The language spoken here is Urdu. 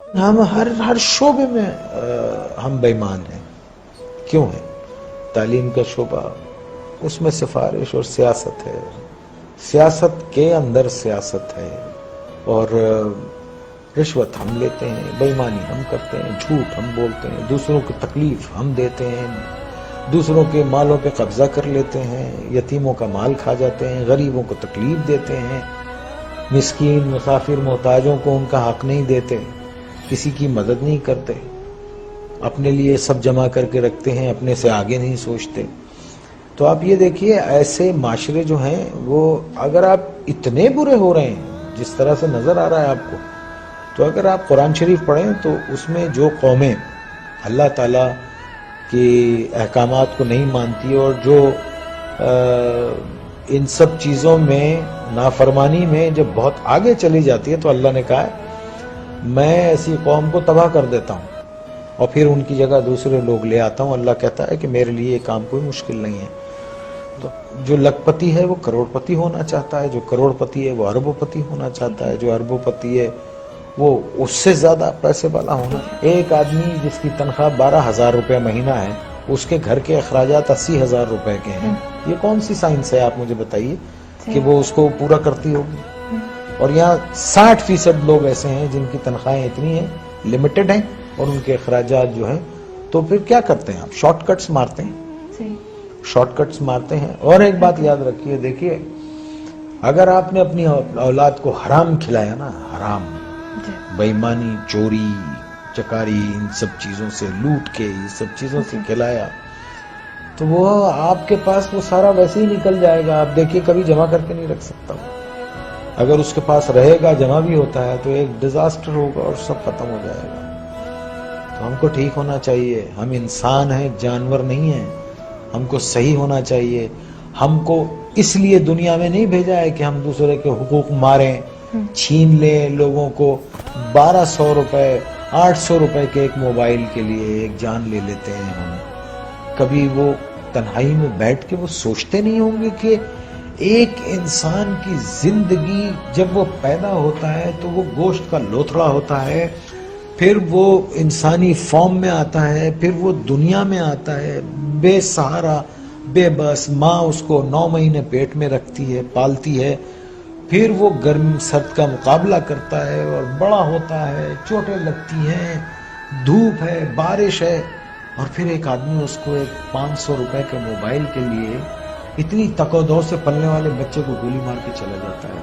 ہم ہر شعبے میں ہم بے ایمان ہیں. کیوں ہے؟ تعلیم کا شعبہ، اس میں سفارش اور سیاست ہے، سیاست کے اندر سیاست ہے، اور رشوت ہم لیتے ہیں، بے ایمانی ہم کرتے ہیں، جھوٹ ہم بولتے ہیں، دوسروں کو تکلیف ہم دیتے ہیں، دوسروں کے مالوں پہ قبضہ کر لیتے ہیں، یتیموں کا مال کھا جاتے ہیں، غریبوں کو تکلیف دیتے ہیں، مسکین مسافر محتاجوں کو ان کا حق نہیں دیتے، کسی کی مدد نہیں کرتے، اپنے لیے سب جمع کر کے رکھتے ہیں، اپنے سے آگے نہیں سوچتے. تو آپ یہ دیکھیے ایسے معاشرے جو ہیں وہ اگر آپ اتنے برے ہو رہے ہیں جس طرح سے نظر آ رہا ہے آپ کو، تو اگر آپ قرآن شریف پڑھیں تو اس میں جو قومیں اللہ تعالیٰ کی احکامات کو نہیں مانتی اور جو ان سب چیزوں میں نافرمانی میں جب بہت آگے چلی جاتی ہے تو اللہ نے کہا ہے میں ایسی قوم کو تباہ کر دیتا ہوں اور پھر ان کی جگہ دوسرے لوگ لے آتا ہوں. اللہ کہتا ہے کہ میرے لیے یہ کام کوئی مشکل نہیں ہے. تو جو لکھ پتی ہے وہ کروڑ پتی ہونا چاہتا ہے، جو کروڑ پتی ہے وہ اربوں پتی ہونا چاہتا ہے، جو اربوں پتی ہے وہ اس سے زیادہ پیسے والا ہونا. ایک آدمی جس کی تنخواہ 12,000 روپے مہینہ ہے، اس کے گھر کے اخراجات 80,000 روپے کے ہیں. یہ کون سی سائنس ہے آپ مجھے بتائیے کہ وہ اس کو پورا کرتی ہوگی؟ اور یہاں 60% لوگ ایسے ہیں جن کی تنخواہیں اتنی ہیں، لمیٹڈ ہیں، اور ان کے اخراجات جو ہیں. تو پھر کیا کرتے ہیں آپ؟ شارٹ کٹس مارتے ہیں، شارٹ کٹس مارتے ہیں. اور ایک بات یاد رکھیے، دیکھیے اگر آپ نے اپنی اولاد کو حرام کھلایا نا، حرام، بے ایمانی، چوری چکاری، ان سب چیزوں سے لوٹ کے یہ سب چیزوں سے کھلایا، تو وہ آپ کے پاس وہ سارا ویسے ہی نکل جائے گا. آپ دیکھیے کبھی جمع کر کے نہیں رکھ سکتا. اگر اس کے پاس رہے گا، جمع بھی ہوتا ہے، تو ایک ڈیزاسٹر ہوگا اور سب ختم ہو جائے گا. تو ہم کو ٹھیک ہونا چاہیے. ہم انسان ہیں، جانور نہیں ہیں. ہم کو صحیح ہونا چاہیے. ہم کو اس لیے دنیا میں نہیں بھیجا ہے کہ ہم دوسرے کے حقوق ماریں، چھین لیں لوگوں کو. 1200 روپے 800 روپے کے ایک موبائل کے لیے ایک جان لے لیتے ہیں ہم. کبھی وہ تنہائی میں بیٹھ کے وہ سوچتے نہیں ہوں گے کہ ایک انسان کی زندگی جب وہ پیدا ہوتا ہے تو وہ گوشت کا لوتھڑا ہوتا ہے، پھر وہ انسانی فارم میں آتا ہے، پھر وہ دنیا میں آتا ہے بے سہارا، بے بس. ماں اس کو 9 مہینے پیٹ میں رکھتی ہے، پالتی ہے، پھر وہ گرم سرد کا مقابلہ کرتا ہے اور بڑا ہوتا ہے، چوٹیں لگتی ہیں، دھوپ ہے، بارش ہے، اور پھر ایک آدمی اس کو ایک 500 روپے کے موبائل کے لیے اتنی تک و دو سے پلنے والے بچے کو گولی مار کے چلا جاتا ہے.